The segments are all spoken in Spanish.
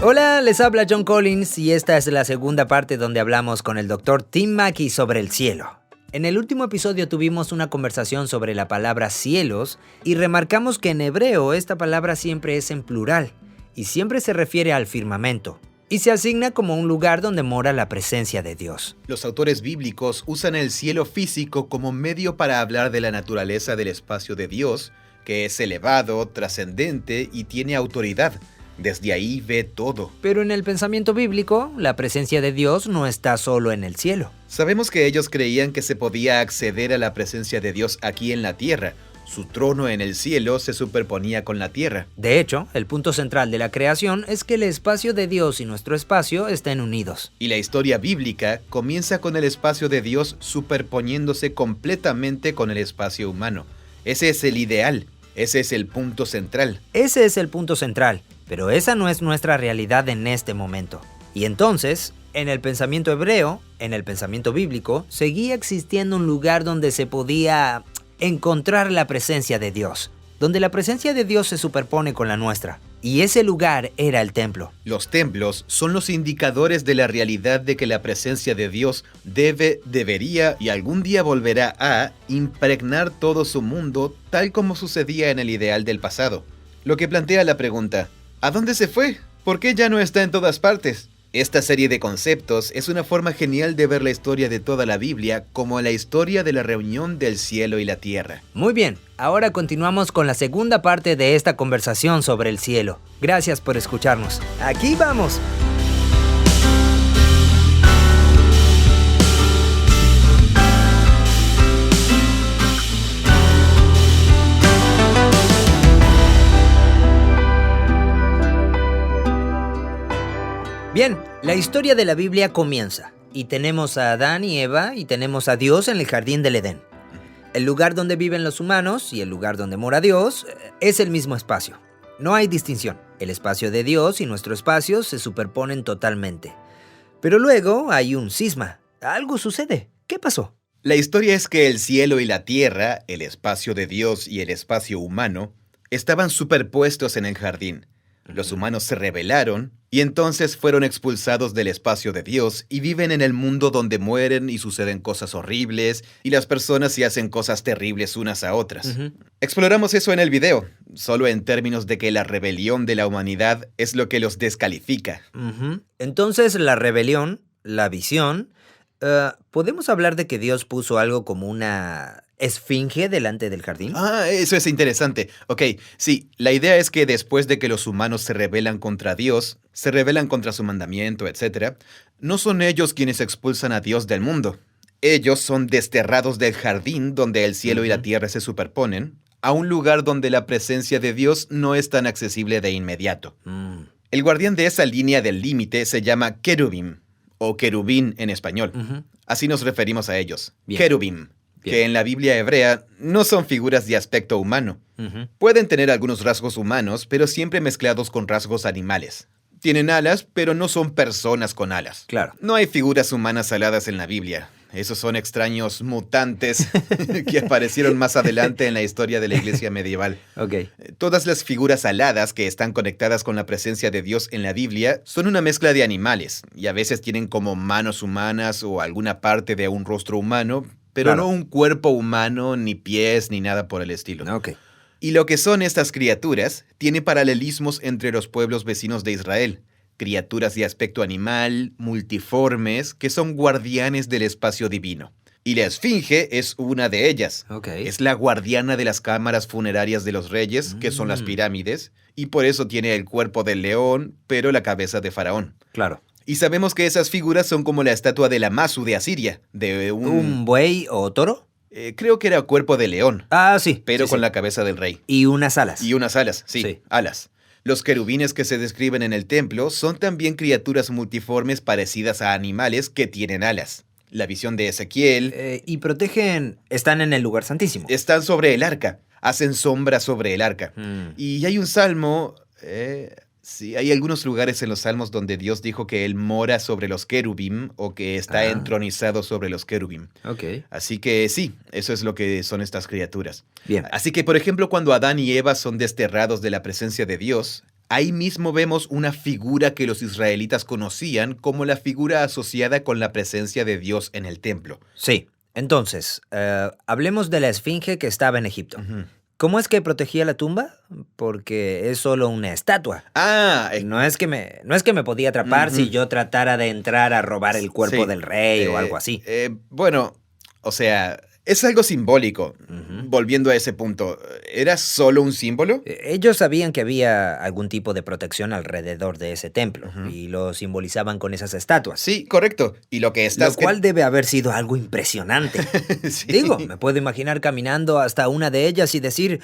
Hola, les habla John Collins y esta es la segunda parte donde hablamos con el Dr. Tim Mackie sobre el cielo. En el último episodio tuvimos una conversación sobre la palabra cielos y remarcamos que en hebreo esta palabra siempre es en plural y siempre se refiere al firmamento y se asigna como un lugar donde mora la presencia de Dios. Los autores bíblicos usan el cielo físico como medio para hablar de la naturaleza del espacio de Dios, que es elevado, trascendente y tiene autoridad. Desde ahí ve todo. Pero en el pensamiento bíblico, la presencia de Dios no está solo en el cielo. Sabemos que ellos creían que se podía acceder a la presencia de Dios aquí en la tierra. Su trono en el cielo se superponía con la tierra. De hecho, el punto central de la creación es que el espacio de Dios y nuestro espacio estén unidos. Y la historia bíblica comienza con el espacio de Dios superponiéndose completamente con el espacio humano. Ese es el ideal. Ese es el punto central. Ese es el punto central. Pero esa no es nuestra realidad en este momento. Y entonces, en el pensamiento hebreo, en el pensamiento bíblico, seguía existiendo un lugar donde se podía encontrar la presencia de Dios, donde la presencia de Dios se superpone con la nuestra. Y ese lugar era el templo. Los templos son los indicadores de la realidad de que la presencia de Dios debería y algún día volverá a impregnar todo su mundo, tal como sucedía en el ideal del pasado. Lo que plantea la pregunta: ¿a dónde se fue? ¿Por qué ya no está en todas partes? Esta serie de conceptos es una forma genial de ver la historia de toda la Biblia como la historia de la reunión del cielo y la tierra. Muy bien, ahora continuamos con la segunda parte de esta conversación sobre el cielo. Gracias por escucharnos. ¡Aquí vamos! Bien, la historia de la Biblia comienza, y tenemos a Adán y Eva, y tenemos a Dios en el jardín del Edén. El lugar donde viven los humanos y el lugar donde mora Dios es el mismo espacio. No hay distinción. El espacio de Dios y nuestro espacio se superponen totalmente. Pero luego hay un cisma. Algo sucede. ¿Qué pasó? La historia es que el cielo y la tierra, el espacio de Dios y el espacio humano, estaban superpuestos en el jardín. Los humanos se rebelaron y entonces fueron expulsados del espacio de Dios y viven en el mundo donde mueren y suceden cosas horribles y las personas se hacen cosas terribles unas a otras. Exploramos eso en el video, solo en términos de que la rebelión de la humanidad es lo que los descalifica. Entonces la rebelión, la visión, ¿podemos hablar de que Dios puso algo como una esfinge delante del jardín? Eso es interesante. Ok, sí, la idea es que después de que los humanos se rebelan contra Dios, se rebelan contra su mandamiento, etc., no son ellos quienes expulsan a Dios del mundo. Ellos son desterrados del jardín donde el cielo y la tierra se superponen, a un lugar donde la presencia de Dios no es tan accesible de inmediato. El guardián de esa línea del límite se llama querubim, o querubín en español. Así nos referimos a ellos. Bien. Querubim. Que en la Biblia hebrea no son figuras de aspecto humano. Pueden tener algunos rasgos humanos, pero siempre mezclados con rasgos animales. Tienen alas, pero no son personas con alas. Claro. No hay figuras humanas aladas en la Biblia. Esos son extraños mutantes que aparecieron más adelante en la historia de la iglesia medieval. Ok. Todas las figuras aladas que están conectadas con la presencia de Dios en la Biblia son una mezcla de animales, y a veces tienen como manos humanas o alguna parte de un rostro humano, pero Claro. no un cuerpo humano, ni pies, ni nada por el estilo. Ok. Y lo que son estas criaturas tiene paralelismos entre los pueblos vecinos de Israel. Criaturas de aspecto animal, multiformes, que son guardianes del espacio divino. Y la esfinge es una de ellas. Ok. Es la guardiana de las cámaras funerarias de los reyes, que son las pirámides, y por eso tiene el cuerpo del león, pero la cabeza de faraón. Claro. Y sabemos que esas figuras son como la estatua de Lamassu de Asiria, de ¿Un buey o toro? creo que era cuerpo de león, Sí. pero Sí, con sí. la cabeza del rey. Y unas alas. Y unas alas, sí, alas. Los querubines que se describen en el templo son también criaturas multiformes parecidas a animales que tienen alas. La visión de Ezequiel. Y protegen... Están en el lugar santísimo. Están sobre el arca, hacen sombra sobre el arca. Y hay un salmo... Sí, hay algunos lugares en los salmos donde Dios dijo que Él mora sobre los querubim o que está entronizado sobre los querubim. Ok. Así que sí, eso es lo que son estas criaturas. Bien. Así que, por ejemplo, cuando Adán y Eva son desterrados de la presencia de Dios, ahí mismo vemos una figura que los israelitas conocían como la figura asociada con la presencia de Dios en el templo. Sí. Entonces, hablemos de la esfinge que estaba en Egipto. Ujú. ¿Cómo es que protegía la tumba? Porque es solo una estatua. No es que me podía atrapar Ujú. si yo tratara de entrar a robar el cuerpo Sí. del rey o algo así. Bueno, o sea, es algo simbólico. Ujú. Volviendo a ese punto, ¿era solo un símbolo? Ellos sabían que había algún tipo de protección alrededor de ese templo Ujú. y lo simbolizaban con esas estatuas. Sí, correcto. Y lo que Lo estás... cual debe haber sido algo impresionante. Sí. Digo, me puedo imaginar caminando hasta una de ellas y decir,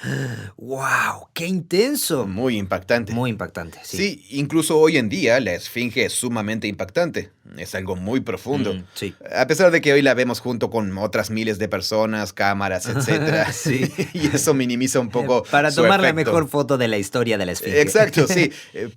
¡wow! ¡Qué intenso! Muy impactante. Muy impactante, sí. Sí, incluso hoy en día la esfinge es sumamente impactante. Es algo muy profundo. Sí. A pesar de que hoy la vemos junto con otras miles de personas, cámaras, etcétera. Sí. Y eso minimiza un poco Para su tomar la efecto. mejor foto de la historia de la esfinge. Exacto, sí.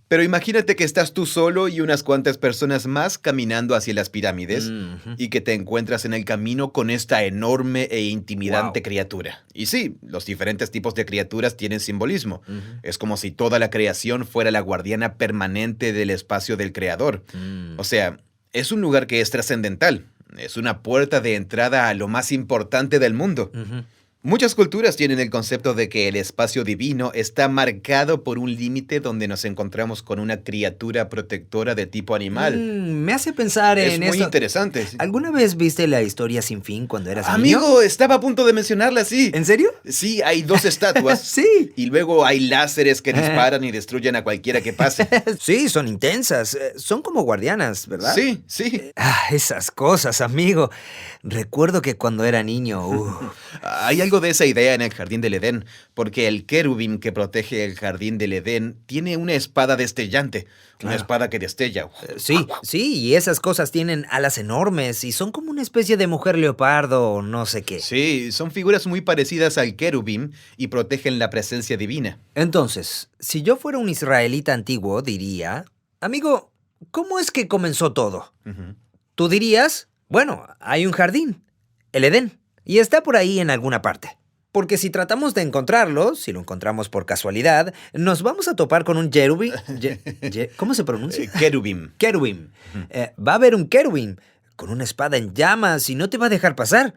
Pero imagínate que estás tú solo y unas cuantas personas más caminando hacia las pirámides Ujú. y que te encuentras en el camino con esta enorme e intimidante Wow. criatura. Y sí, los diferentes tipos de criaturas tienen simbolismo. Ujú. Es como si toda la creación fuera la guardiana permanente del espacio del creador. Mm. O sea, es un lugar que es trascendental. Es una puerta de entrada a lo más importante del mundo. Ujú. Muchas culturas tienen el concepto de que el espacio divino está marcado por un límite donde nos encontramos con una criatura protectora de tipo animal. Me hace pensar Es en muy eso. interesante. Sí. ¿Alguna vez viste la historia sin fin cuando eras niño? Amigo, estaba a punto de mencionarla, sí. ¿En serio? Sí, hay dos estatuas. Sí. Y luego hay láseres que disparan y destruyen a cualquiera que pase. Sí, son intensas. Son como guardianas, ¿verdad? Sí, sí. Esas cosas, amigo. Recuerdo que cuando era niño... Hay algo de esa idea en el jardín del Edén, porque el querubín que protege el jardín del Edén tiene una espada destellante, una Claro. espada que destella. Sí, y esas cosas tienen alas enormes y son como una especie de mujer leopardo o no sé qué. Sí, son figuras muy parecidas al querubín y protegen la presencia divina. Entonces, si yo fuera un israelita antiguo, diría, amigo, ¿cómo es que comenzó todo? Ujú. Tú dirías, bueno, hay un jardín, el Edén, y está por ahí en alguna parte. Porque si tratamos de encontrarlo, si lo encontramos por casualidad, nos vamos a topar con un querubín. ¿Cómo se pronuncia? Querubín. Querubín. Va a haber un querubín con una espada en llamas y no te va a dejar pasar.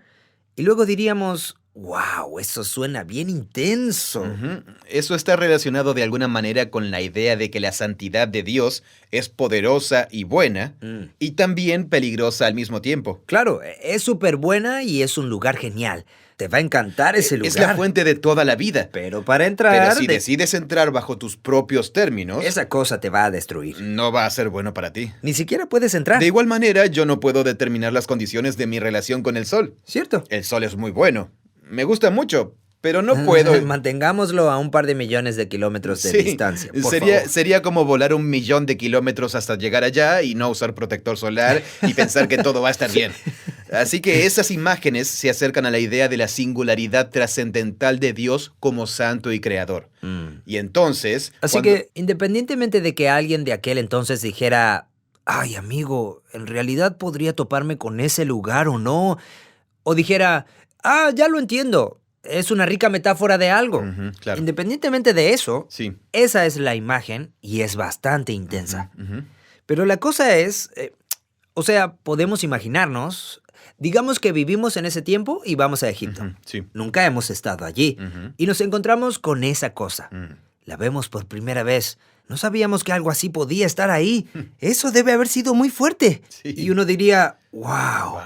Y luego diríamos, wow, eso suena bien intenso. Ujú. Eso está relacionado de alguna manera con la idea de que la santidad de Dios es poderosa y buena, Mm. y también peligrosa al mismo tiempo. Claro, es súper buena y es un lugar genial. Te va a encantar ese lugar. Es la fuente de toda la vida. Pero para entrar, Pero si decides entrar bajo tus propios términos, esa cosa te va a destruir. no va a ser bueno para ti. Ni siquiera puedes entrar. De igual manera, yo no puedo determinar las condiciones de mi relación con el sol. ¿Cierto? El sol es muy bueno. Me gusta mucho, pero no puedo. Mantengámoslo a un par de millones de kilómetros de Sí, distancia. Por favor. sería como volar 1.000.000 de kilómetros hasta llegar allá y no usar protector solar y pensar que todo va a estar bien. Así que esas imágenes se acercan a la idea de la singularidad trascendental de Dios como santo y creador. Mm. Y entonces... Así cuando- que, independientemente de que alguien de aquel entonces dijera, ay, amigo, en realidad podría toparme con ese lugar o no, o dijera, ya lo entiendo, es una rica metáfora de algo. Ujú, claro. Independientemente de eso, Sí. esa es la imagen y es bastante intensa. Ujú. Pero la cosa es, o sea, podemos imaginarnos, digamos que vivimos en ese tiempo y vamos a Egipto. Ujú, sí. Nunca hemos estado allí. Ujú. Y nos encontramos con esa cosa. Mm. La vemos por primera vez. No sabíamos que algo así podía estar ahí. Eso debe haber sido muy fuerte. Sí. Y uno diría, wow. Wow.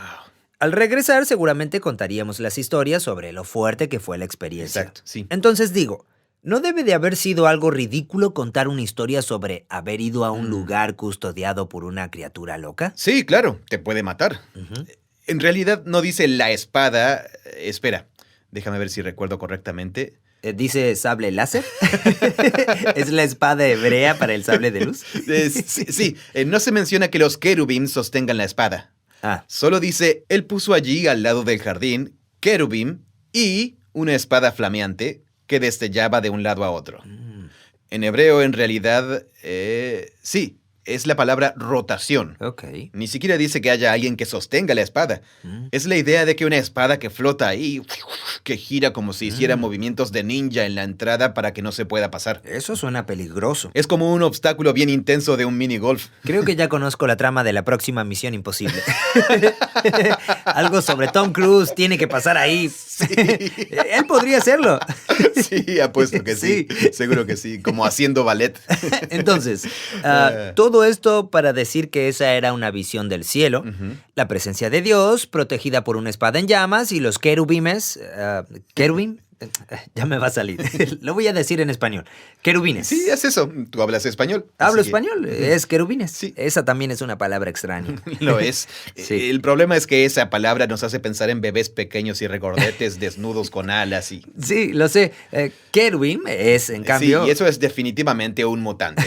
Al regresar seguramente contaríamos las historias sobre lo fuerte que fue la experiencia. Exacto, sí. Entonces digo, ¿no debe de haber sido algo ridículo contar una historia sobre haber ido a un lugar custodiado por una criatura loca? Sí, claro, te puede matar. Ujú. En realidad no dice la espada. Espera, déjame ver si recuerdo correctamente. ¿Dice sable láser? ¿Es la espada hebrea para el sable de luz? Sí, no se menciona que los querubín sostengan la espada. Ah, Solo dice, él puso allí al lado del jardín querubín y una espada flameante que destellaba de un lado a otro. En hebreo, en realidad, sí, es la palabra rotación. Ok. Ni siquiera dice que haya alguien que sostenga la espada. Es la idea de que una espada que flota ahí, que gira como si hiciera movimientos de ninja en la entrada para que no se pueda pasar. Eso suena peligroso. Es como un obstáculo bien intenso de un mini golf. Creo que ya conozco la trama de la próxima Misión Imposible. Algo sobre Tom Cruise tiene que pasar ahí. Sí. Él podría hacerlo. Sí, apuesto que sí. Seguro que sí, como haciendo ballet. Entonces, todo esto para decir que esa era una visión del cielo, la presencia de Dios, protegida por una espada en llamas y los querubines. ¿Querubín? Ya me va a salir. Lo voy a decir en español. Querubines. Sí, es eso. Tú hablas español. Hablo español. Es querubines. Sí. Esa también es una palabra extraña. Lo es. Sí. El problema es que esa palabra nos hace pensar en bebés pequeños y regordetes desnudos con alas y... Sí, lo sé. Querubín es, en cambio... Sí, y eso es definitivamente un mutante.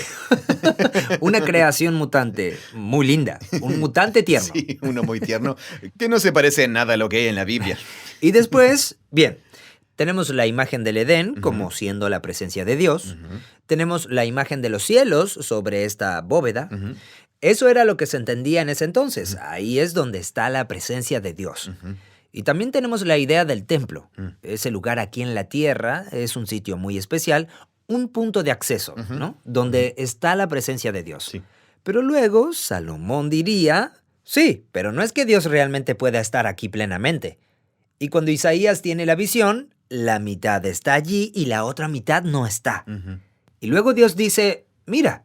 Una creación mutante muy linda. Un mutante tierno. Sí, uno muy tierno, que no se parece en nada a lo que hay en la Biblia. Y después, bien, tenemos la imagen del Edén como siendo la presencia de Dios. Tenemos la imagen de los cielos sobre esta bóveda. Eso era lo que se entendía en ese entonces. Ahí es donde está la presencia de Dios. Y también tenemos la idea del templo. Ese lugar aquí en la tierra es un sitio muy especial, un punto de acceso, ¿no? Donde está la presencia de Dios. Sí. Pero luego Salomón diría, sí, pero no es que Dios realmente pueda estar aquí plenamente. Y cuando Isaías tiene la visión, la mitad está allí y la otra mitad no está. Y luego Dios dice, mira,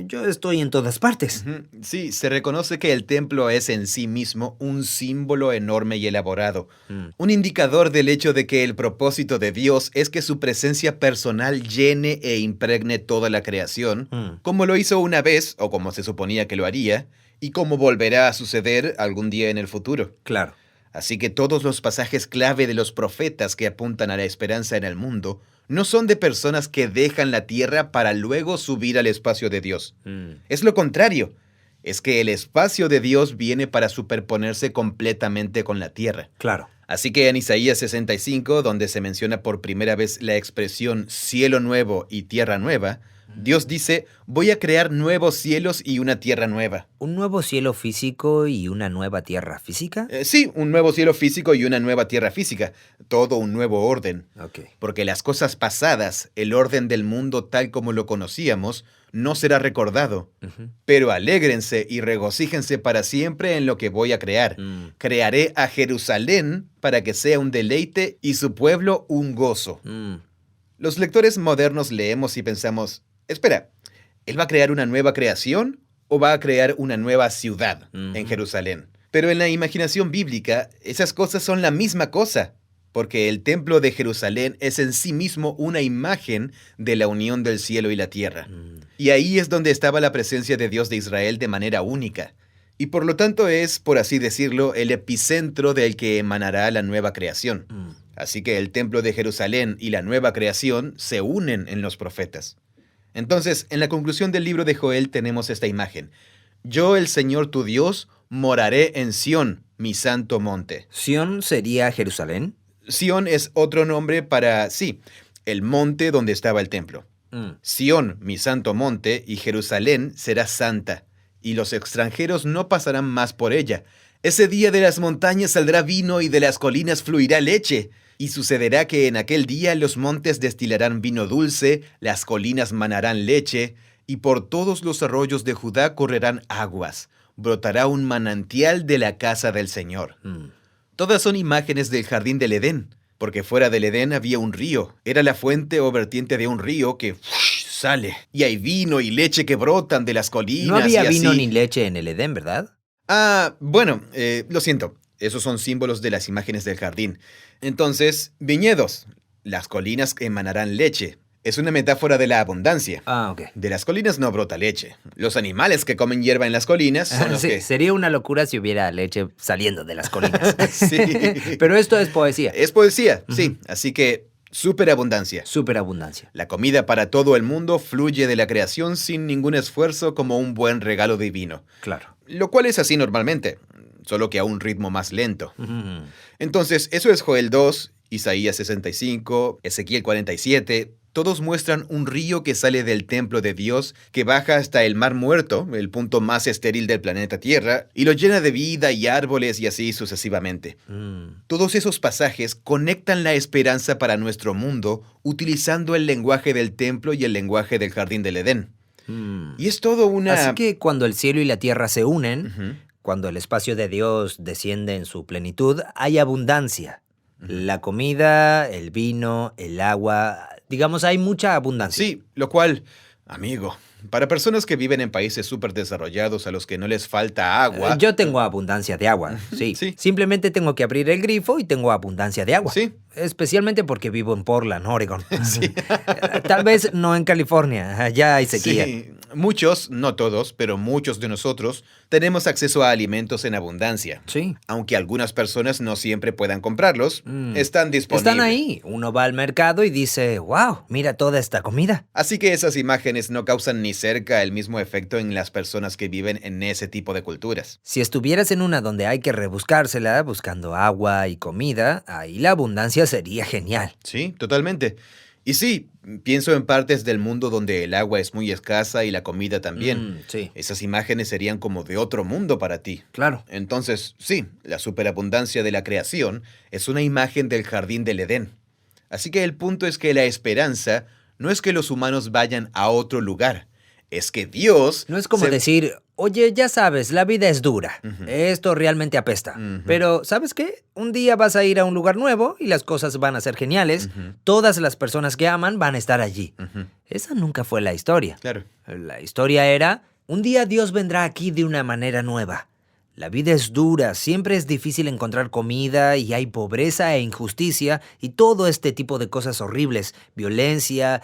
yo estoy en todas partes. Sí, se reconoce que el templo es en sí mismo un símbolo enorme y elaborado. Un indicador del hecho de que el propósito de Dios es que su presencia personal llene e impregne toda la creación, como lo hizo una vez, o como se suponía que lo haría, y como volverá a suceder algún día en el futuro. Claro. Así que todos los pasajes clave de los profetas que apuntan a la esperanza en el mundo no son de personas que dejan la tierra para luego subir al espacio de Dios. Es lo contrario. Es que el espacio de Dios viene para superponerse completamente con la tierra. Claro. Así que en Isaías 65, donde se menciona por primera vez la expresión cielo nuevo y tierra nueva, Dios dice, voy a crear nuevos cielos y una tierra nueva. ¿Un nuevo cielo físico y una nueva tierra física? Sí, un nuevo cielo físico y una nueva tierra física. Todo un nuevo orden. Ok. Porque las cosas pasadas, el orden del mundo tal como lo conocíamos, no será recordado. Pero alégrense y regocíjense para siempre en lo que voy a crear. Crearé a Jerusalén para que sea un deleite y su pueblo un gozo. Los lectores modernos leemos y pensamos, espera, ¿él va a crear una nueva creación o va a crear una nueva ciudad en Jerusalén? Pero en la imaginación bíblica, esas cosas son la misma cosa, porque el templo de Jerusalén es en sí mismo una imagen de la unión del cielo y la tierra. Y ahí es donde estaba la presencia de Dios de Israel de manera única. Y por lo tanto es, por así decirlo, el epicentro del que emanará la nueva creación. Así que el templo de Jerusalén y la nueva creación se unen en los profetas. Entonces, en la conclusión del libro de Joel tenemos esta imagen. Yo, el Señor tu Dios, moraré en Sión, mi santo monte. ¿Sión sería Jerusalén? Sión es otro nombre para, sí, el monte donde estaba el templo. Sión, mi santo monte, y Jerusalén será santa, y los extranjeros no pasarán más por ella. Ese día de las montañas saldrá vino y de las colinas fluirá leche. Y sucederá que en aquel día los montes destilarán vino dulce, las colinas manarán leche, y por todos los arroyos de Judá correrán aguas. Brotará un manantial de la casa del Señor. Todas son imágenes del jardín del Edén, porque fuera del Edén había un río. Era la fuente o vertiente de un río que sale. Y hay vino y leche que brotan de las colinas. No había y vino así. ni leche en el Edén, ¿verdad? Bueno, lo siento. Esos son símbolos de las imágenes del jardín. Entonces, viñedos. Las colinas emanarán leche. Es una metáfora de la abundancia. Ok. De las colinas no brota leche. Los animales que comen hierba en las colinas son los Sí, que... sería una locura si hubiera leche saliendo de las colinas. Sí. Pero esto es poesía. Es poesía, sí. Así que, superabundancia. Superabundancia. La comida para todo el mundo fluye de la creación sin ningún esfuerzo como un buen regalo divino. Claro. Lo cual es así normalmente, solo que a un ritmo más lento. Entonces, eso es Joel 2, Isaías 65, Ezequiel 47, todos muestran un río que sale del templo de Dios, que baja hasta el Mar Muerto, el punto más estéril del planeta Tierra, y lo llena de vida y árboles y así sucesivamente. Todos esos pasajes conectan la esperanza para nuestro mundo utilizando el lenguaje del templo y el lenguaje del jardín del Edén. Y es todo una... Así que cuando el cielo y la tierra se unen, Ujú. cuando el espacio de Dios desciende en su plenitud, hay abundancia. La comida, el vino, el agua, digamos, hay mucha abundancia. Sí, lo cual, amigo, para personas que viven en países súper desarrollados a los que no les falta agua... Yo tengo abundancia de agua, sí. Sí. Simplemente tengo que abrir el grifo y tengo abundancia de agua. Sí. Especialmente porque vivo en Portland, Oregon. Tal vez no en California, allá hay sequía. Sí, muchos, no todos, pero muchos de nosotros tenemos acceso a alimentos en abundancia. Sí. Aunque algunas personas no siempre puedan comprarlos, están disponibles. Están ahí. Uno va al mercado y dice, wow, mira toda esta comida. Así que esas imágenes no causan ni cerca el mismo efecto en las personas que viven en ese tipo de culturas. Si estuvieras en una donde hay que rebuscársela, buscando agua y comida, ahí la abundancia sería genial. Sí, totalmente. Y sí, pienso en partes del mundo donde el agua es muy escasa y la comida también. Sí, Esas imágenes serían como de otro mundo para ti. claro. Entonces, sí, la superabundancia de la creación es una imagen del jardín del Edén. Así que el punto es que la esperanza no es que los humanos vayan a otro lugar, es que Dios... No es como se- decir, oye, ya sabes, la vida es dura. Ujú. Esto realmente apesta. Ujú. Pero, ¿sabes qué? Un día vas a ir a un lugar nuevo y las cosas van a ser geniales. Ujú. Todas las personas que aman van a estar allí. Ujú, Esa nunca fue la historia. claro. La historia era, un día Dios vendrá aquí de una manera nueva. La vida es dura, siempre es difícil encontrar comida y hay pobreza e injusticia y todo este tipo de cosas horribles, violencia,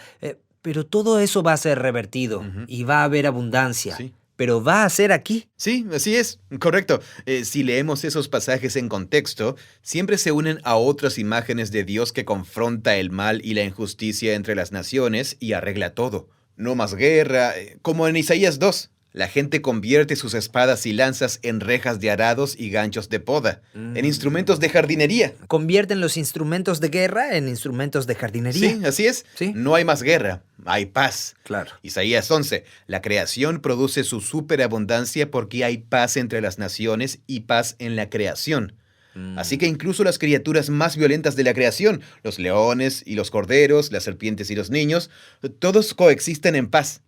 pero todo eso va a ser revertido Ujú. y va a haber abundancia. Sí. Pero va a ser aquí. Sí, así es, correcto. Si leemos esos pasajes en contexto, siempre se unen a otras imágenes de Dios que confronta el mal y la injusticia entre las naciones y arregla todo. No más guerra, como en Isaías 2. La gente convierte sus espadas y lanzas en rejas de arados y ganchos de poda, en instrumentos de jardinería. Convierten los instrumentos de guerra en instrumentos de jardinería. Sí, así es. Sí. No hay más guerra, hay paz. Claro. Isaías 11. La creación produce su superabundancia porque hay paz entre las naciones y paz en la creación. Así que incluso las criaturas más violentas de la creación, los leones y los corderos, las serpientes y los niños, todos coexisten en paz.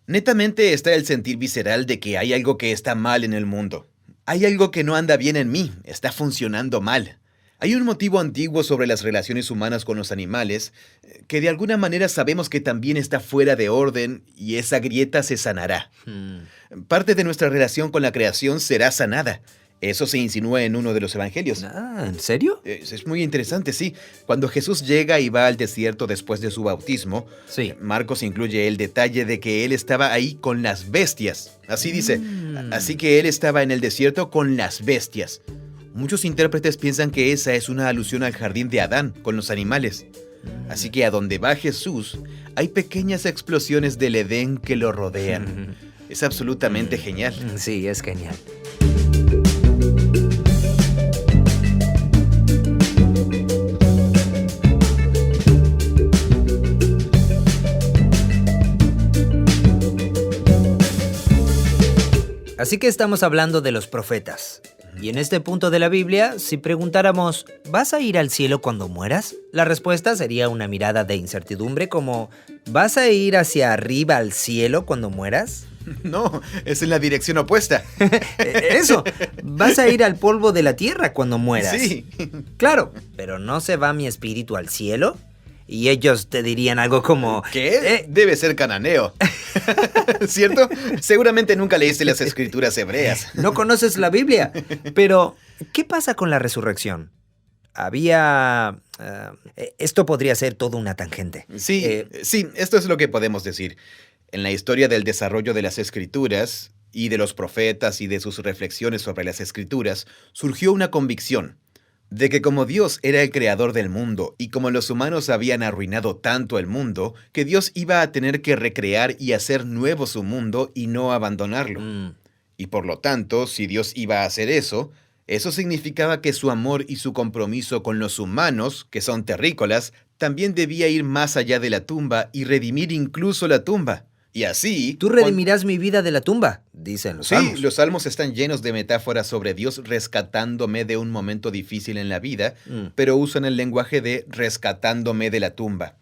Netamente está el sentir visceral de que hay algo que está mal en el mundo. Hay algo que no anda bien en mí, está funcionando mal. Hay un motivo antiguo sobre las relaciones humanas con los animales que de alguna manera sabemos que también está fuera de orden y esa grieta se sanará. Parte de nuestra relación con la creación será sanada. Eso se insinúa en uno de los evangelios. ¿En serio? Es muy interesante, sí. Cuando Jesús llega y va al desierto después de su bautismo, Sí. Marcos incluye el detalle de que él estaba ahí con las bestias. Así dice, así que él estaba en el desierto con las bestias. Muchos intérpretes piensan que esa es una alusión al jardín de Adán, con los animales. Así que a donde va Jesús, hay pequeñas explosiones del Edén que lo rodean. Es absolutamente genial. Sí, es genial. Así que estamos hablando de los profetas. Y en este punto de la Biblia, si preguntáramos, ¿vas a ir al cielo cuando mueras? La respuesta sería una mirada de incertidumbre como, ¿vas a ir hacia arriba al cielo cuando mueras? No, es en la dirección opuesta. Eso, ¿vas a ir al polvo de la tierra cuando mueras? Sí. Claro, pero ¿no se va mi espíritu al cielo? Y ellos te dirían algo como... ¿Qué? Debe ser cananeo. ¿Cierto? Seguramente nunca leíste las escrituras hebreas. No conoces la Biblia. Pero, ¿qué pasa con la resurrección? Esto podría ser toda una tangente. Sí, sí, esto es lo que podemos decir. En la historia del desarrollo de las escrituras y de los profetas y de sus reflexiones sobre las escrituras, surgió una convicción de que como Dios era el creador del mundo y como los humanos habían arruinado tanto el mundo, que Dios iba a tener que recrear y hacer nuevo su mundo y no abandonarlo. Y por lo tanto, si Dios iba a hacer eso, eso significaba que su amor y su compromiso con los humanos, que son terrícolas, también debía ir más allá de la tumba y redimir incluso la tumba. Y así... Tú redimirás mi vida de la tumba, dicen los Sí, salmos. los salmos están llenos de metáforas sobre Dios rescatándome de un momento difícil en la vida, pero usan el lenguaje de rescatándome de la tumba.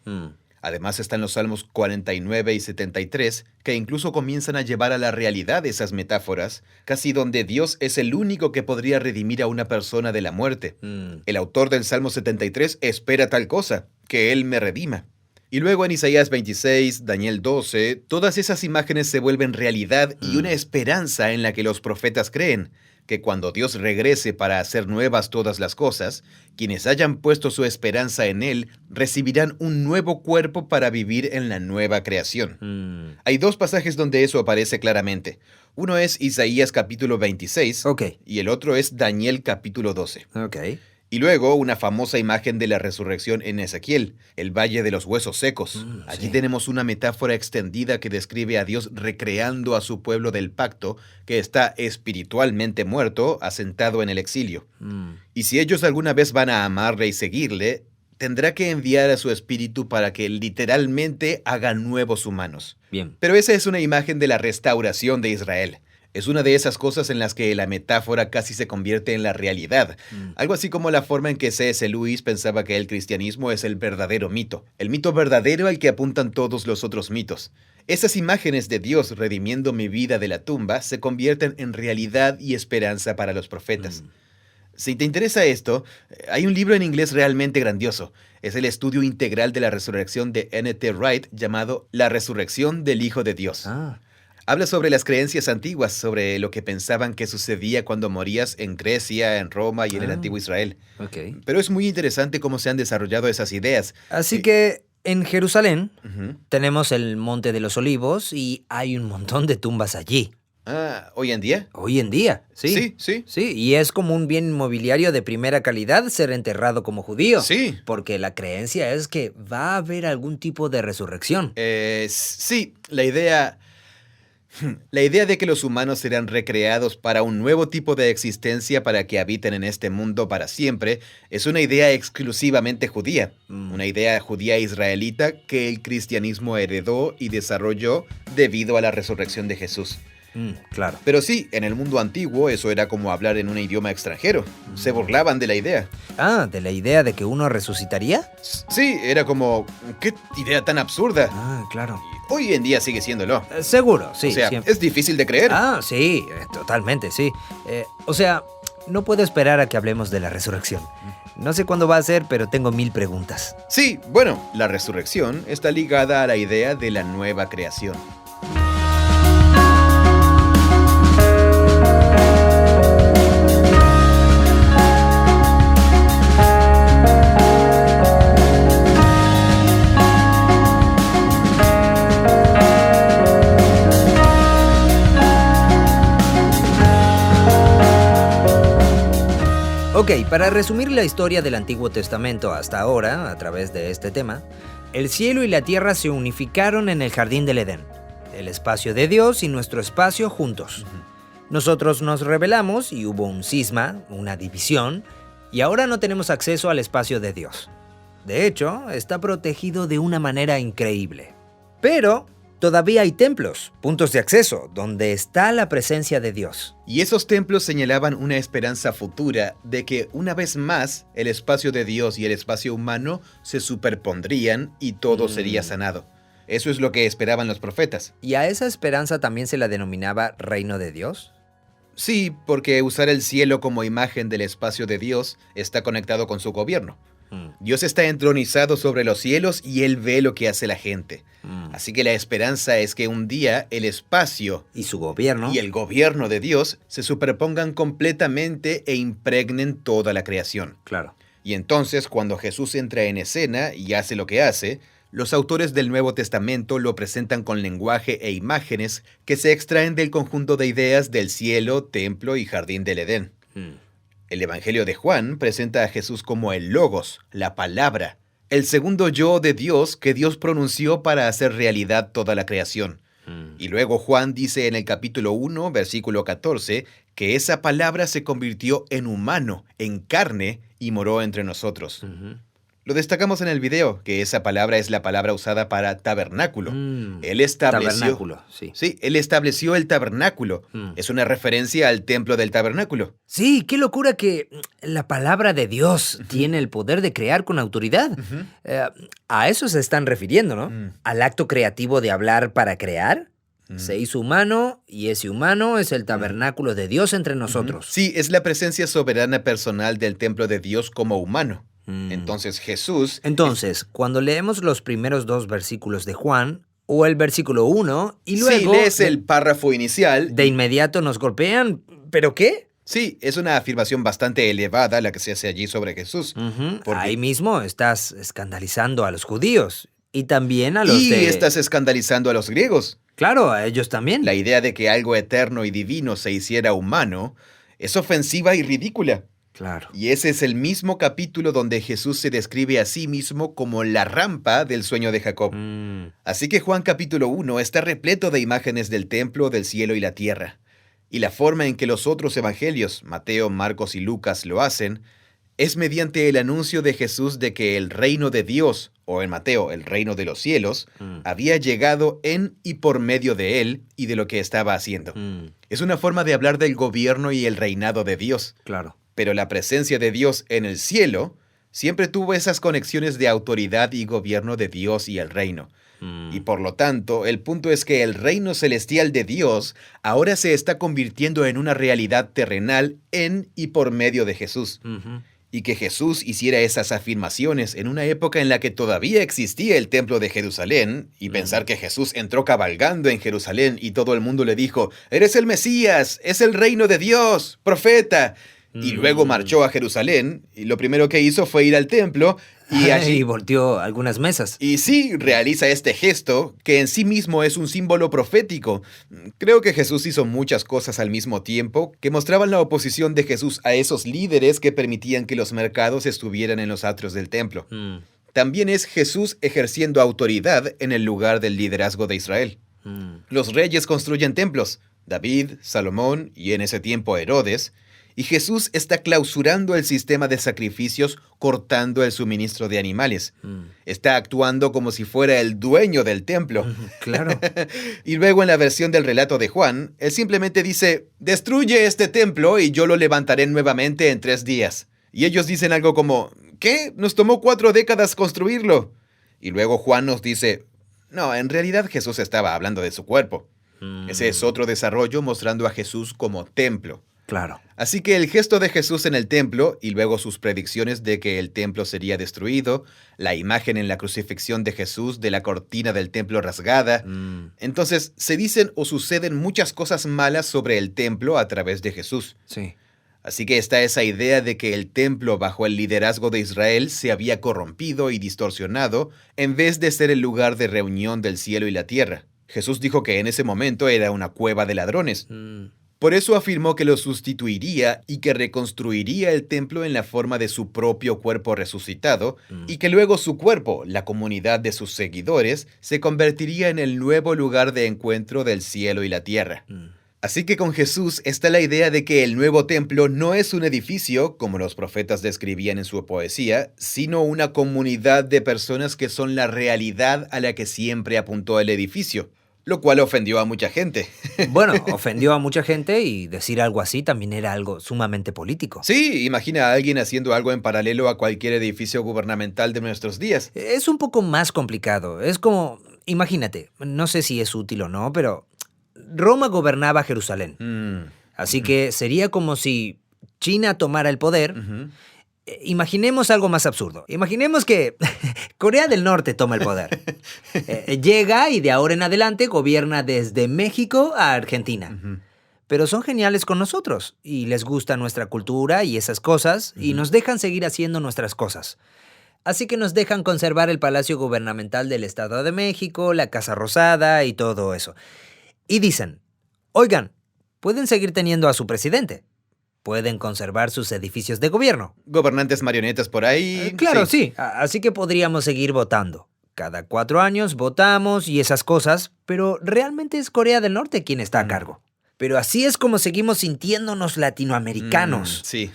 Además están los salmos 49 y 73, que incluso comienzan a llevar a la realidad esas metáforas, casi donde Dios es el único que podría redimir a una persona de la muerte. El autor del Salmo 73 espera tal cosa, que Él me redima. Y luego en Isaías 26, Daniel 12, todas esas imágenes se vuelven realidad y una esperanza en la que los profetas creen, que cuando Dios regrese para hacer nuevas todas las cosas, quienes hayan puesto su esperanza en Él recibirán un nuevo cuerpo para vivir en la nueva creación. Hay dos pasajes donde eso aparece claramente. Uno es Isaías capítulo 26 y el otro es Daniel capítulo 12. Y luego una famosa imagen de la resurrección en Ezequiel, el Valle de los Huesos Secos. Allí tenemos una metáfora extendida que describe a Dios recreando a su pueblo del pacto, que está espiritualmente muerto, asentado en el exilio. Y si ellos alguna vez van a amarle y seguirle, tendrá que enviar a su espíritu para que literalmente haga nuevos humanos. Bien. Pero esa es una imagen de la restauración de Israel. Es una de esas cosas en las que la metáfora casi se convierte en la realidad. Algo así como la forma en que C.S. Lewis pensaba que el cristianismo es el verdadero mito. El mito verdadero al que apuntan todos los otros mitos. Esas imágenes de Dios redimiendo mi vida de la tumba se convierten en realidad y esperanza para los profetas. Si te interesa esto, hay un libro en inglés realmente grandioso. Es el estudio integral de la resurrección de N.T. Wright llamado La resurrección del Hijo de Dios. Habla sobre las creencias antiguas, sobre lo que pensaban que sucedía cuando morías en Grecia, en Roma y en el antiguo Israel. Pero es muy interesante cómo se han desarrollado esas ideas. Así que en Jerusalén tenemos el Monte de los Olivos y hay un montón de tumbas allí. ¿Hoy en día? Hoy en día, sí. Sí, y es como un bien inmobiliario de primera calidad ser enterrado como judío. Sí. Porque la creencia es que va a haber algún tipo de resurrección. Sí, la idea de que los humanos serán recreados para un nuevo tipo de existencia para que habiten en este mundo para siempre es una idea exclusivamente judía. Una idea judía israelita que el cristianismo heredó y desarrolló debido a la resurrección de Jesús. Claro. Pero sí, en el mundo antiguo eso era como hablar en un idioma extranjero. Se burlaban de la idea. ¿De la idea de que uno resucitaría? Sí, era como, ¿qué idea tan absurda? Claro. Hoy en día sigue siéndolo. Seguro, sí. O sea, siempre. es difícil de creer. Sí, totalmente, sí. O sea, no puedo esperar a que hablemos de la resurrección. No sé cuándo va a ser, pero tengo 1000 preguntas. Sí, bueno, la resurrección está ligada a la idea de la nueva creación. Ok, para resumir la historia del Antiguo Testamento hasta ahora, a través de este tema, el cielo y la tierra se unificaron en el jardín del Edén. El espacio de Dios y nuestro espacio juntos. Nosotros nos rebelamos y hubo un cisma, una división, y ahora no tenemos acceso al espacio de Dios. De hecho, está protegido de una manera increíble. Pero todavía hay templos, puntos de acceso, donde está la presencia de Dios. Y esos templos señalaban una esperanza futura de que una vez más el espacio de Dios y el espacio humano se superpondrían y todo sería sanado. Eso es lo que esperaban los profetas. ¿Y a esa esperanza también se la denominaba reino de Dios? Sí, porque usar el cielo como imagen del espacio de Dios está conectado con su gobierno. Dios está entronizado sobre los cielos y Él ve lo que hace la gente. Así que la esperanza es que un día el espacio y su gobierno y el gobierno de Dios se superpongan completamente e impregnen toda la creación. Claro. Y entonces, cuando Jesús entra en escena y hace lo que hace, los autores del Nuevo Testamento lo presentan con lenguaje e imágenes que se extraen del conjunto de ideas del cielo, templo y jardín del Edén. El Evangelio de Juan presenta a Jesús como el Logos, la palabra, el segundo yo de Dios que Dios pronunció para hacer realidad toda la creación. Y luego Juan dice en el capítulo 1, versículo 14, que esa palabra se convirtió en humano, en carne, y moró entre nosotros. Lo destacamos en el video, que esa palabra es la palabra usada para tabernáculo. Mm, Él estableció... tabernáculo, sí. Sí, él estableció el tabernáculo. Es una referencia al templo del tabernáculo. Sí, qué locura que la palabra de Dios tiene el poder de crear con autoridad. A eso se están refiriendo, ¿no? Al acto creativo de hablar para crear. Se hizo humano y ese humano es el tabernáculo de Dios entre nosotros. Sí, es la presencia soberana personal del templo de Dios como humano. Entonces Jesús... Entonces, cuando leemos los primeros 2 versículos de Juan, o el versículo 1, y luego... Sí, lees el párrafo inicial... De inmediato nos golpean. ¿Pero qué? Sí, es una afirmación bastante elevada la que se hace allí sobre Jesús. Porque... Ahí mismo estás escandalizando a los judíos y también a los Y estás escandalizando a los griegos. Claro, a ellos también. La idea de que algo eterno y divino se hiciera humano es ofensiva y ridícula. Claro. Y ese es el mismo capítulo donde Jesús se describe a sí mismo como la rampa del sueño de Jacob. Así que Juan capítulo 1 está repleto de imágenes del templo, del cielo y la tierra. Y la forma en que los otros evangelios, Mateo, Marcos y Lucas, lo hacen, es mediante el anuncio de Jesús de que el reino de Dios, o en Mateo, el reino de los cielos, había llegado en y por medio de él y de lo que estaba haciendo. Es una forma de hablar del gobierno y el reinado de Dios. Claro. Pero la presencia de Dios en el cielo siempre tuvo esas conexiones de autoridad y gobierno de Dios y el reino. Y por lo tanto, el punto es que el reino celestial de Dios ahora se está convirtiendo en una realidad terrenal en y por medio de Jesús. Y que Jesús hiciera esas afirmaciones en una época en la que todavía existía el templo de Jerusalén, y pensar que Jesús entró cabalgando en Jerusalén y todo el mundo le dijo, «Eres el Mesías, es el reino de Dios, profeta». Y luego marchó a Jerusalén, y lo primero que hizo fue ir al templo, y allí... Y volteó algunas mesas. Y sí, realiza este gesto, que en sí mismo es un símbolo profético. Creo que Jesús hizo muchas cosas al mismo tiempo, que mostraban la oposición de Jesús a esos líderes que permitían que los mercados estuvieran en los atrios del templo. También es Jesús ejerciendo autoridad en el lugar del liderazgo de Israel. Los reyes construyen templos, David, Salomón y en ese tiempo Herodes, y Jesús está clausurando el sistema de sacrificios, cortando el suministro de animales. Está actuando como si fuera el dueño del templo. Claro. Y luego en la versión del relato de Juan, él simplemente dice, «Destruye este templo y yo lo levantaré nuevamente en 3 días». Y ellos dicen algo como, «¿Qué? Nos tomó 4 décadas construirlo». Y luego Juan nos dice, «No, en realidad Jesús estaba hablando de su cuerpo». Ese es otro desarrollo mostrando a Jesús como templo. Claro. Así que el gesto de Jesús en el templo y luego sus predicciones de que el templo sería destruido, la imagen en la crucifixión de Jesús de la cortina del templo rasgada, entonces se dicen o suceden muchas cosas malas sobre el templo a través de Jesús. Sí. Así que está esa idea de que el templo bajo el liderazgo de Israel se había corrompido y distorsionado en vez de ser el lugar de reunión del cielo y la tierra. Jesús dijo que en ese momento era una cueva de ladrones. Por eso afirmó que lo sustituiría y que reconstruiría el templo en la forma de su propio cuerpo resucitado, y que luego su cuerpo, la comunidad de sus seguidores, se convertiría en el nuevo lugar de encuentro del cielo y la tierra. Así que con Jesús está la idea de que el nuevo templo no es un edificio, como los profetas describían en su poesía, sino una comunidad de personas que son la realidad a la que siempre apuntó el edificio. Lo cual ofendió a mucha gente. Bueno, ofendió a mucha gente y decir algo así también era algo sumamente político. Sí, imagina a alguien haciendo algo en paralelo a cualquier edificio gubernamental de nuestros días. Es un poco más complicado. Es como, imagínate, no sé si es útil o no, pero Roma gobernaba Jerusalén. Así que sería como si China tomara el poder. Imaginemos algo más absurdo. Imaginemos que Corea del Norte toma el poder. Llega y de ahora en adelante gobierna desde México a Argentina. Pero son geniales con nosotros y les gusta nuestra cultura y esas cosas y nos dejan seguir haciendo nuestras cosas. Así que nos dejan conservar el Palacio Gubernamental del Estado de México, la Casa Rosada y todo eso. Y dicen, oigan, pueden seguir teniendo a su presidente. Pueden conservar sus edificios de gobierno. Gobernantes marionetas por ahí. Claro, sí. Así que podríamos seguir votando. Cada 4 años votamos y esas cosas, pero realmente es Corea del Norte quien está a cargo. Pero así es como seguimos sintiéndonos latinoamericanos. Sí.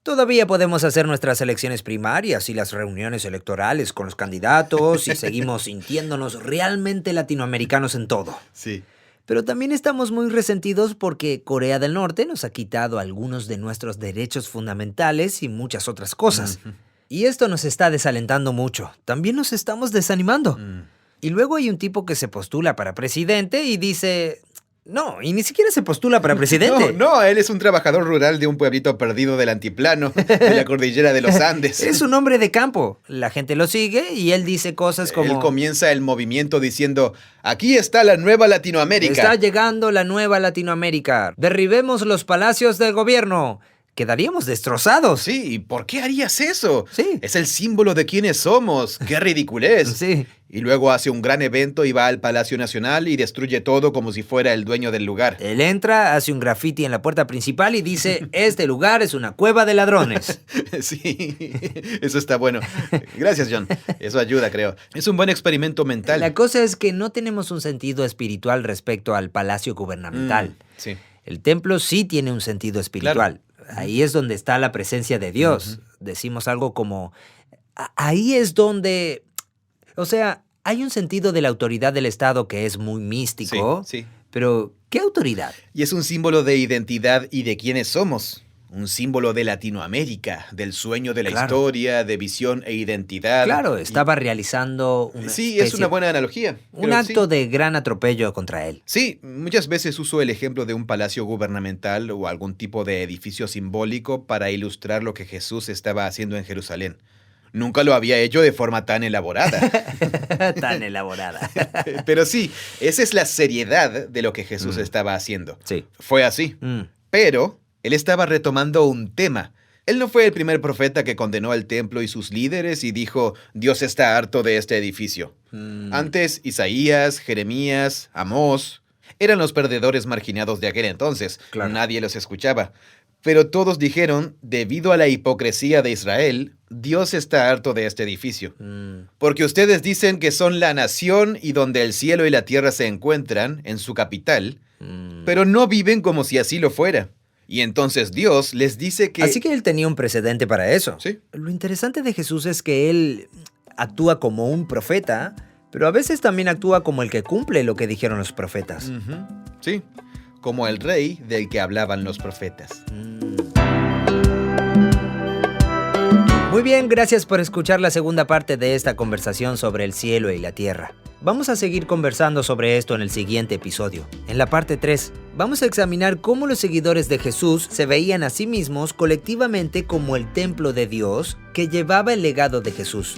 Todavía podemos hacer nuestras elecciones primarias y las reuniones electorales con los candidatos y seguimos sintiéndonos realmente latinoamericanos en todo. Sí. Pero también estamos muy resentidos porque Corea del Norte nos ha quitado algunos de nuestros derechos fundamentales y muchas otras cosas. Y esto nos está desalentando mucho. También nos estamos desanimando. Y luego hay un tipo que se postula para presidente y dice... No, y ni siquiera se postula para presidente. No, él es un trabajador rural de un pueblito perdido del antiplano, de la cordillera de los Andes. Es un hombre de campo. La gente lo sigue y él dice cosas como... Él comienza el movimiento diciendo, aquí está la nueva Latinoamérica. Está llegando la nueva Latinoamérica. Derribemos los palacios del gobierno. Quedaríamos destrozados. Sí, ¿por qué harías eso? Sí. Es el símbolo de quiénes somos. ¡Qué ridiculez! Sí. Y luego hace un gran evento y va al Palacio Nacional y destruye todo como si fuera el dueño del lugar. Él entra, hace un graffiti en la puerta principal y dice, este lugar es una cueva de ladrones. Sí, eso está bueno. Gracias, John. Eso ayuda, creo. Es un buen experimento mental. La cosa es que no tenemos un sentido espiritual respecto al palacio gubernamental. Sí. El templo sí tiene un sentido espiritual. Claro. Ahí es donde está la presencia de Dios. Decimos algo como, ahí es donde... O sea, hay un sentido de la autoridad del Estado que es muy místico. Sí. Pero, ¿qué autoridad? Y es un símbolo de identidad y de quiénes somos. Un símbolo de Latinoamérica, del sueño de la historia, de visión e identidad. Claro, estaba realizando una es una buena analogía. Un acto de gran atropello contra él. Sí, muchas veces uso el ejemplo de un palacio gubernamental o algún tipo de edificio simbólico para ilustrar lo que Jesús estaba haciendo en Jerusalén. Nunca lo había hecho de forma tan elaborada. Tan elaborada. Pero sí, esa es la seriedad de lo que Jesús estaba haciendo. Sí. Fue así. Pero él estaba retomando un tema. Él no fue el primer profeta que condenó al templo y sus líderes y dijo, Dios está harto de este edificio. Antes, Isaías, Jeremías, Amós, eran los perdedores marginados de aquel entonces. Claro. Nadie los escuchaba. Pero todos dijeron, debido a la hipocresía de Israel, Dios está harto de este edificio. Porque ustedes dicen que son la nación y donde el cielo y la tierra se encuentran, en su capital, pero no viven como si así lo fuera. Y entonces Dios les dice que... Así que él tenía un precedente para eso. Sí. Lo interesante de Jesús es que él actúa como un profeta, pero a veces también actúa como el que cumple lo que dijeron los profetas. Sí. Como el rey del que hablaban los profetas. Muy bien, gracias por escuchar la segunda parte de esta conversación sobre el cielo y la tierra. Vamos a seguir conversando sobre esto en el siguiente episodio. En la parte 3, vamos a examinar cómo los seguidores de Jesús se veían a sí mismos colectivamente como el templo de Dios que llevaba el legado de Jesús.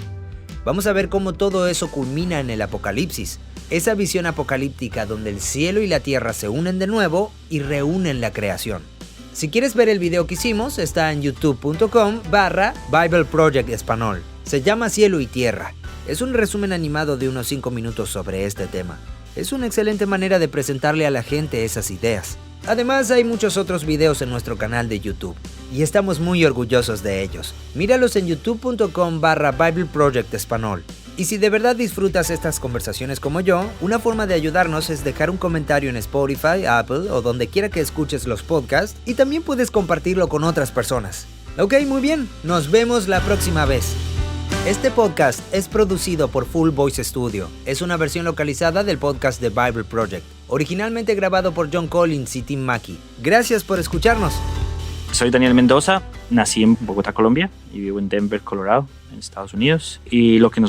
Vamos a ver cómo todo eso culmina en el Apocalipsis. Esa visión apocalíptica donde el cielo y la tierra se unen de nuevo y reúnen la creación. Si quieres ver el video que hicimos, está en youtube.com/Bible Project Español. Se llama Cielo y Tierra. Es un resumen animado de unos 5 minutos sobre este tema. Es una excelente manera de presentarle a la gente esas ideas. Además, hay muchos otros videos en nuestro canal de YouTube. Y estamos muy orgullosos de ellos. Míralos en youtube.com/Bible Project Español. Y si de verdad disfrutas estas conversaciones como yo, una forma de ayudarnos es dejar un comentario en Spotify, Apple o donde quiera que escuches los podcasts y también puedes compartirlo con otras personas. Ok, muy bien, nos vemos la próxima vez. Este podcast es producido por Full Voice Studio. Es una versión localizada del podcast de Bible Project, originalmente grabado por John Collins y Tim Mackey. Gracias por escucharnos. Soy Daniel Mendoza, nací en Bogotá, Colombia, y vivo en Denver, Colorado, en Estados Unidos. Y lo que me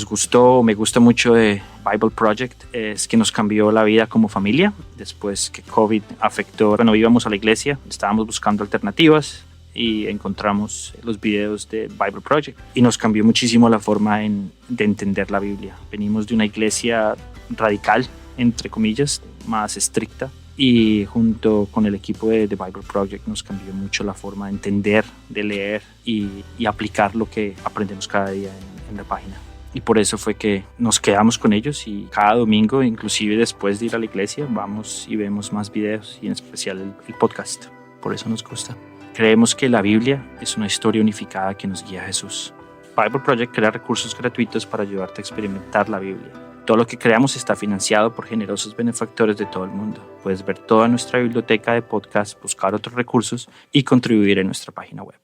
gusta mucho de Bible Project es que nos cambió la vida como familia. Después que COVID afectó, no íbamos a la iglesia, estábamos buscando alternativas y encontramos los videos de Bible Project. Y nos cambió muchísimo la forma de entender la Biblia. Venimos de una iglesia radical, entre comillas, más estricta. Y junto con el equipo de Bible Project nos cambió mucho la forma de entender, de leer y aplicar lo que aprendemos cada día en la página. Y por eso fue que nos quedamos con ellos y cada domingo, inclusive después de ir a la iglesia, vamos y vemos más videos y en especial el podcast. Por eso nos gusta. Creemos que la Biblia es una historia unificada que nos guía a Jesús. Bible Project crea recursos gratuitos para ayudarte a experimentar la Biblia. Todo lo que creamos está financiado por generosos benefactores de todo el mundo. Puedes ver toda nuestra biblioteca de podcasts, buscar otros recursos y contribuir en nuestra página web.